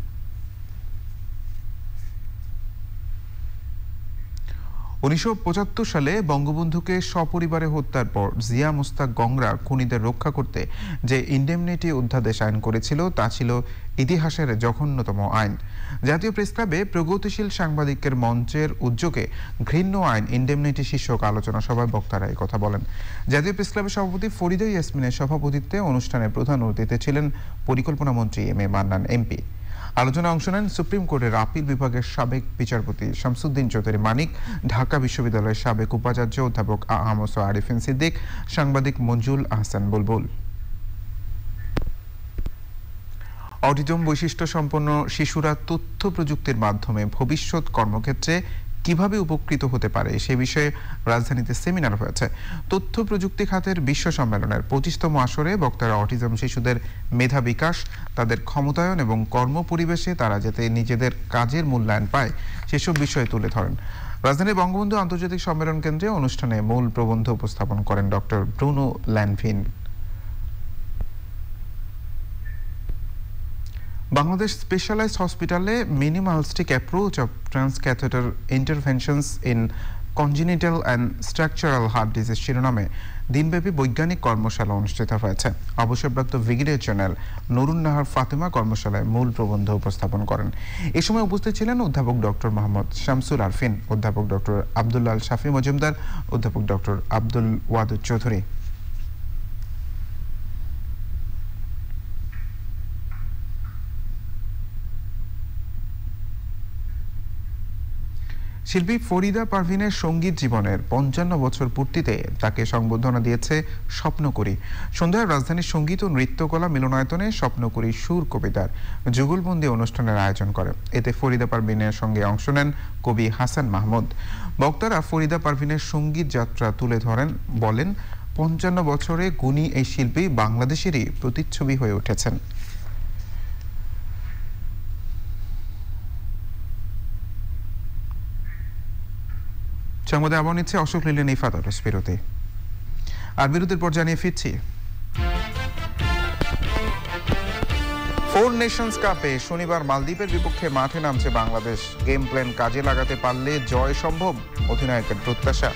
1975 সালে বঙ্গবন্ধুকে সপরিবারে হত্যার পর জিয়া মোস্তাক গংরা খুনিদের রক্ষা করতে যে ইন্ডেমনিটি অধ্যাদেশ আইন করেছিল, তা ছিল ইতিহাসের জঘন্যতম আইন। জাতীয় প্রেসক্লাবে প্রগতিশীল সাংবাদিকের মঞ্চের উদ্যোগে ঘৃণ্য আইন ইন্ডেমনিটি শীর্ষক আলোচনা সভায় বক্তারা এই কথা বলেন। জাতীয় প্রেসক্লাবের সভাপতি ফরিদা ইয়াসমিনের সভাপতিত্বে অনুষ্ঠানে প্রধান অতিথি ছিলেন পরিকল্পনা মন্ত্রী M.A. মান্নান MP। আলোচনায় অংশ নেন সুপ্রিম কোর্টের আপিল বিভাগের সাবেক বিচারপতি শামসুদ্দিন চৌধুরী মানিক, ঢাকা বিশ্ববিদ্যালয়ের সাবেক উপাচার্য অধ্যাপক আহমদ আরিফিন সিদ্দিক, সাংবাদিক মঞ্জুল আহসান বুলবুল। অটিজম বৈশিষ্ট্য সম্পন্ন শিশুরা তথ্য প্রযুক্তির মাধ্যমে ভবিষ্যৎ কর্মক্ষেত্রে কিভাবে উপকৃত হতে পারে সে বিষয়ে রাজধানীতে সেমিনার হয়েছে। তথ্য প্রযুক্তি খাতের বিশ্ব সম্মেলনের 25তম আসরে বক্তারা অটিজম শিশুদের মেধা বিকাশ, তাদের ক্ষমতায়ন এবং কর্মপরিবেশে তারা যাতে নিজেদের কাজের মূল্যায়ন পায় সেসব বিষয়ে তুলে ধরেন। রাজধানীর বঙ্গবন্ধু আন্তর্জাতিক সম্মেলন কেন্দ্রে অনুষ্ঠানে মূল প্রবন্ধ উপস্থাপন করেন doctor Bruno Lanvin. Bangladesh specialized হসপিটালে minimalistic approach of transcatheter interventions in congenital and structural heart disease শিরোনামে দিনব্যাপী বৈজ্ঞানিক কর্মশালা অনুষ্ঠিত হয়েছে। অবসরপ্রাপ্ত ব্রিগেডিয়ার জেনারেল নুরুন নাহার ফাতেমা কর্মশালায় মূল প্রবন্ধ উপস্থাপন করেন। এ সময় উপস্থিত ছিলেন অধ্যাপক ডক্টর মোহাম্মদ শামসুল আরফিন, অধ্যাপক ডক্টর আব্দুল্লাহ শাফি মজুমদার, অধ্যাপক ডক্টর আব্দুল ওয়াদুদ চৌধুরী। শিল্পী ফরিদা পারভিনের সঙ্গীত জীবনের 55 বছর পূর্তিতে তাকে সংবর্ধনা দিয়েছে স্বপ্নকরী। সন্ধ্যায় রাজধানীর সঙ্গীত ও নৃত্যকলা মিলনায়তনে স্বপ্নকরী সুর কবিতার যুগলবন্দি অনুষ্ঠানের আয়োজন করে। এতে ফরিদা পারভিনের সঙ্গে অংশ নেন কবি হাসান মাহমুদ। বক্তারা ফরিদা পারভিনের সঙ্গীত যাত্রা তুলে ধরেন, বলেন 55 বছরে গুণী এই শিল্পী বাংলাদেশেরই প্রতিচ্ছবি হয়ে উঠেছেন। সংবাদে আবার নিচ্ছে অশোক লিলেন ইফাত বিরতি। আর বিরতির পর জানিয়ে ফিরছি। 4 নেশনস কাপে শনিবার মালদ্বীপের বিপক্ষে মাঠে নামছে বাংলাদেশ। গেম প্ল্যান কাজে লাগাতে পারলে জয় সম্ভব, অধিনায়কের প্রত্যাশা।